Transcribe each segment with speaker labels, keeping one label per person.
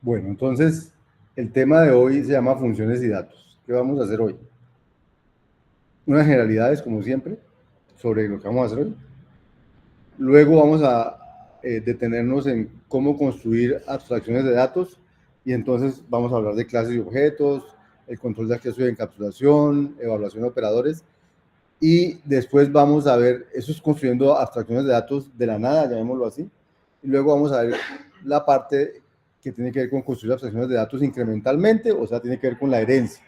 Speaker 1: Bueno, entonces el tema de hoy se llama funciones y datos. ¿Qué vamos a hacer hoy? Unas generalidades, como siempre, sobre lo que vamos a hacer hoy. Luego vamos a detenernos en cómo construir abstracciones de datos y entonces vamos a hablar de clases y objetos, el control de acceso y encapsulación, evaluación de operadores y después vamos a ver, eso es construyendo abstracciones de datos de la nada, llamémoslo así, y luego vamos a ver la parte que tiene que ver con construir abstracciones de datos incrementalmente, o sea, tiene que ver con la herencia.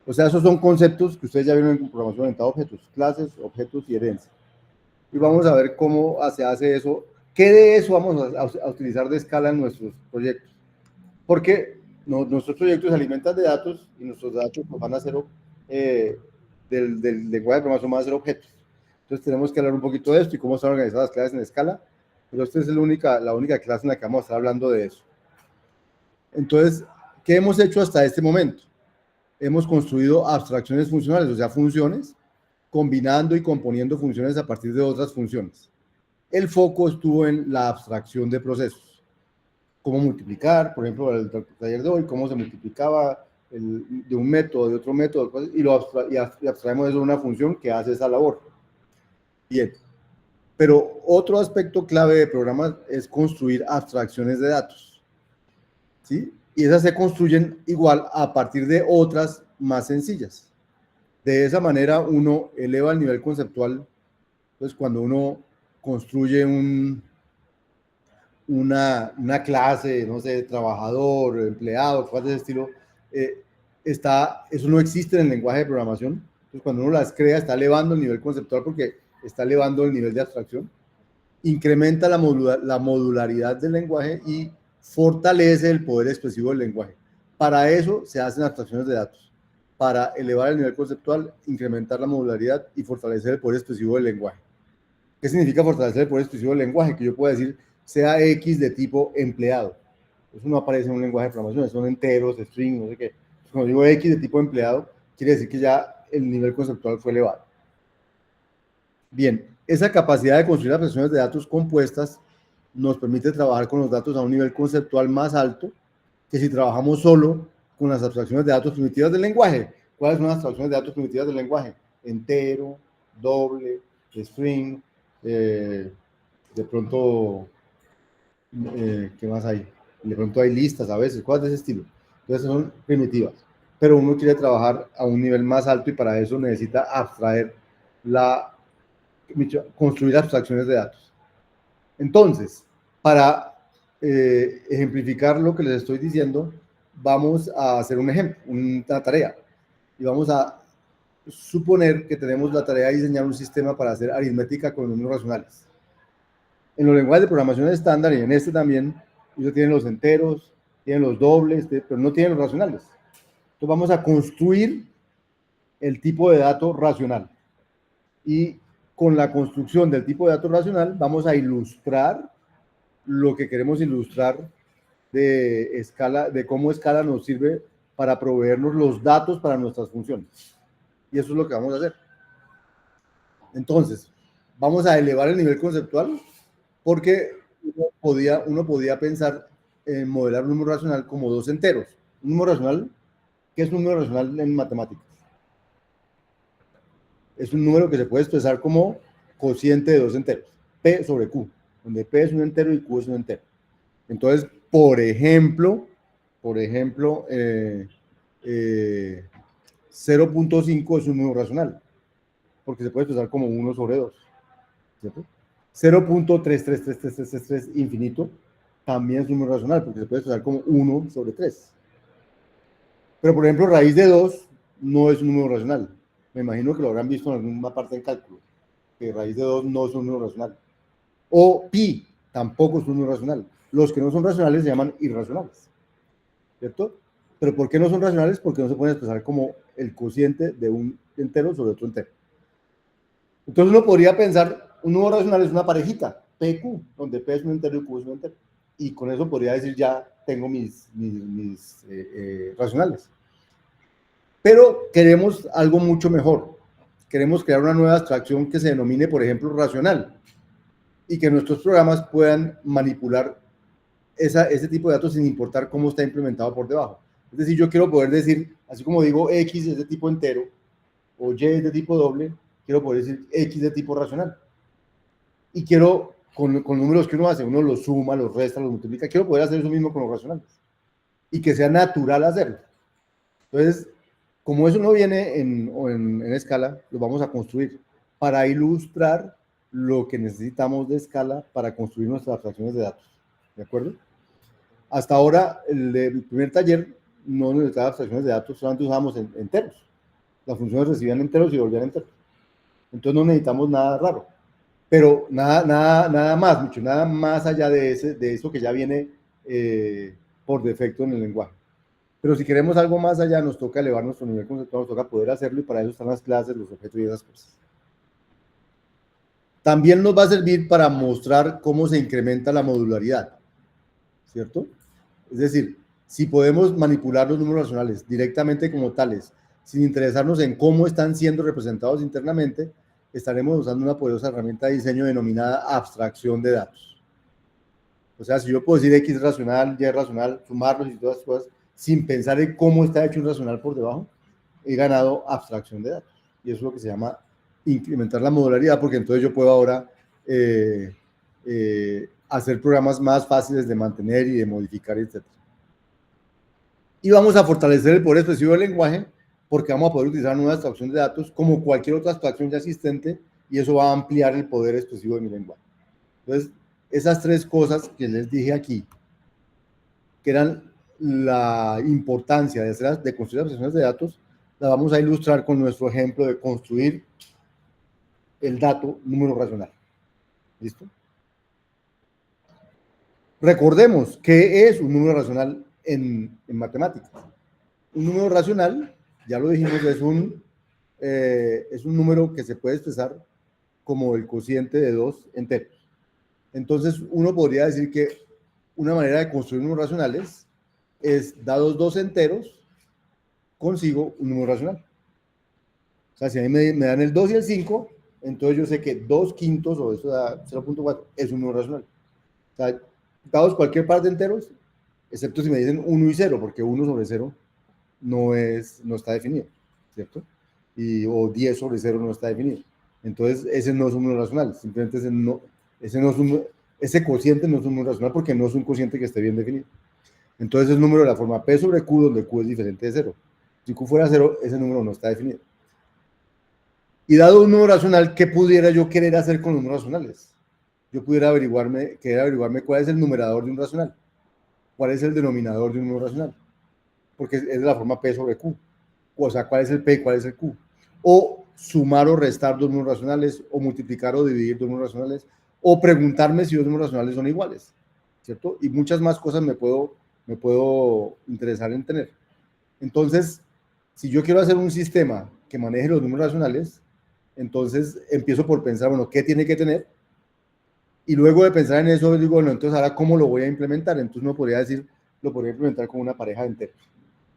Speaker 1: O sea, esos son conceptos que ustedes ya vieron en programación orientada a objetos, clases, objetos y herencia. Y vamos a ver cómo se hace eso, qué de eso vamos a utilizar de escala en nuestros proyectos. Porque nuestros proyectos se alimentan de datos y nuestros datos van a ser del lenguaje de programación van a ser objetos. Entonces tenemos que hablar un poquito de esto y cómo están organizadas las clases en escala. Pero esta es la única clase en la que vamos a estar hablando de eso. Entonces, ¿qué hemos hecho hasta este momento? Hemos construido abstracciones funcionales, o sea, funciones, combinando y componiendo funciones a partir de otras funciones. El foco estuvo en la abstracción de procesos. Cómo multiplicar, por ejemplo, el taller de hoy, cómo se multiplicaba de un método, de otro método, y abstraemos eso de una función que hace esa labor. Bien. Pero otro aspecto clave de programas es construir abstracciones de datos. ¿Sí? Y esas se construyen igual a partir de otras más sencillas. De esa manera uno eleva el nivel conceptual, pues cuando uno construye una clase, no sé, trabajador, empleado, cosas de ese estilo, eso no existe en el lenguaje de programación. Entonces, cuando uno las crea, está elevando el nivel conceptual porque está elevando el nivel de abstracción, incrementa la modularidad del lenguaje y fortalece el poder expresivo del lenguaje. Para eso se hacen abstracciones de datos, para elevar el nivel conceptual, incrementar la modularidad y fortalecer el poder expresivo del lenguaje. ¿Qué significa fortalecer el poder expresivo del lenguaje? Que yo pueda decir, sea X de tipo empleado. Eso no aparece en un lenguaje de programación, son enteros, strings, no sé qué. Cuando digo X de tipo empleado, quiere decir que ya el nivel conceptual fue elevado. Bien, esa capacidad de construir abstracciones de datos compuestas nos permite trabajar con los datos a un nivel conceptual más alto que si trabajamos solo con las abstracciones de datos primitivas del lenguaje. ¿Cuáles son las abstracciones de datos primitivas del lenguaje? Entero, doble, string, de pronto, ¿qué más hay? De pronto hay listas a veces, cosas de ese estilo. Entonces son primitivas. Pero uno quiere trabajar a un nivel más alto y para eso necesita abstraer construir abstracciones de datos. Entonces, para ejemplificar lo que les estoy diciendo, vamos a hacer un ejemplo, una tarea. Y vamos a suponer que tenemos la tarea de diseñar un sistema para hacer aritmética con números racionales. En los lenguajes de programación estándar y en este también, ellos tienen los enteros, tienen los dobles, pero no tienen los racionales. Entonces vamos a construir el tipo de dato racional. Y con la construcción del tipo de dato racional vamos a ilustrar lo que queremos ilustrar de escala, de cómo escala nos sirve para proveernos los datos para nuestras funciones. Y eso es lo que vamos a hacer. Entonces, vamos a elevar el nivel conceptual porque uno podía pensar en modelar un número racional como dos enteros. Un número racional, ¿qué es un número racional en matemáticas? Es un número que se puede expresar como cociente de dos enteros, P sobre Q, donde P es un entero y Q es un entero. Entonces, por ejemplo, 0.5 es un número racional, porque se puede expresar como 1 sobre 2, ¿cierto? 0.333333 infinito también es un número racional, porque se puede expresar como 1 sobre 3. Pero, por ejemplo, raíz de 2 no es un número racional. Me imagino que lo habrán visto en alguna parte del cálculo, que raíz de 2 no es un número racional. O pi tampoco es un número racional. Los que no son racionales se llaman irracionales, ¿cierto? Pero ¿por qué no son racionales? Porque no se pueden expresar como el cociente de un entero sobre otro entero. Entonces uno podría pensar, un número racional es una parejita, PQ, donde P es un entero y Q es un entero. Y con eso podría decir, ya tengo mis racionales. Pero queremos algo mucho mejor. Queremos crear una nueva abstracción que se denomine, por ejemplo, racional. Y que nuestros programas puedan manipular ese tipo de datos sin importar cómo está implementado por debajo. Es decir, yo quiero poder decir, así como digo X es de tipo entero o Y es de tipo doble, quiero poder decir X de tipo racional. Y quiero, con números que uno hace, uno los suma, los resta, los multiplica, quiero poder hacer eso mismo con los racionales. Y que sea natural hacerlo. Entonces, como eso no viene en escala, lo vamos a construir para ilustrar lo que necesitamos de escala para construir nuestras abstracciones de datos. ¿De acuerdo? Hasta ahora, el primer taller no necesitaba abstracciones de datos, solamente usábamos enteros. Las funciones recibían enteros y volvían enteros. Entonces no necesitamos nada raro. Pero nada más, mucho, nada más allá de eso que ya viene por defecto en el lenguaje. Pero si queremos algo más allá, nos toca elevar nuestro nivel conceptual, nos toca poder hacerlo y para eso están las clases, los objetos y esas cosas. También nos va a servir para mostrar cómo se incrementa la modularidad, ¿cierto? Es decir, si podemos manipular los números racionales directamente como tales, sin interesarnos en cómo están siendo representados internamente, estaremos usando una poderosa herramienta de diseño denominada abstracción de datos. O sea, si yo puedo decir X racional, Y racional, sumarlos y todas las cosas, sin pensar en cómo está hecho un racional por debajo, he ganado abstracción de datos. Y eso es lo que se llama incrementar la modularidad, porque entonces yo puedo ahora hacer programas más fáciles de mantener y de modificar, etc. Y vamos a fortalecer el poder expresivo del lenguaje, porque vamos a poder utilizar nuevas abstracciones de datos como cualquier otra abstracción ya existente, y eso va a ampliar el poder expresivo de mi lenguaje. Entonces, esas tres cosas que les dije aquí, que eran la importancia de construir abstracciones de datos, la vamos a ilustrar con nuestro ejemplo de construir el dato número racional. ¿Listo? Recordemos qué es un número racional en matemáticas. Un número racional, ya lo dijimos, es un número que se puede expresar como el cociente de dos enteros. Entonces, uno podría decir que una manera de construir números racionales es, dados dos enteros, consigo un número racional. O sea, si a mí me dan el 2 y el 5, entonces yo sé que 2 quintos, o eso da 0.4, es un número racional. O sea, dados cualquier par de enteros, excepto si me dicen 1 y 0, porque 1 sobre 0 no está definido, ¿cierto? O 10 sobre 0 no está definido. Entonces, ese no es un número racional, simplemente ese cociente no es un número racional porque no es un cociente que esté bien definido. Entonces, es el número de la forma P sobre Q, donde Q es diferente de 0. Si Q fuera 0, ese número no está definido. Y dado un número racional, ¿qué pudiera yo querer hacer con los números racionales? Yo pudiera querer averiguarme cuál es el numerador de un racional, cuál es el denominador de un número racional, porque es de la forma P sobre Q. O sea, cuál es el P y cuál es el Q. O sumar o restar dos números racionales, o multiplicar o dividir dos números racionales, o preguntarme si dos números racionales son iguales, ¿cierto? Y muchas más cosas me puedo interesar en tener. Entonces, si yo quiero hacer un sistema que maneje los números racionales, entonces empiezo por pensar, bueno, ¿qué tiene que tener? Y luego de pensar en eso, digo, bueno, entonces ahora, ¿cómo lo voy a implementar? Entonces uno podría decir, lo podría implementar con una pareja de enteros.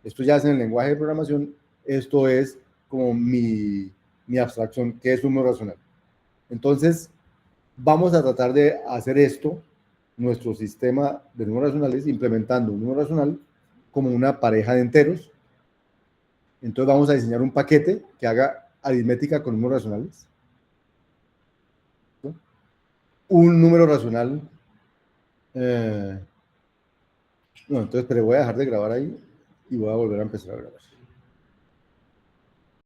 Speaker 1: Esto ya es en el lenguaje de programación, esto es como mi abstracción, que es un número racional. Entonces, vamos a tratar de hacer esto, nuestro sistema de números racionales, implementando un número racional como una pareja de enteros. Entonces vamos a diseñar un paquete que haga aritmética con números racionales. ¿No? Un número racional. No, entonces, pero voy a dejar de grabar ahí y voy a volver a empezar a grabar.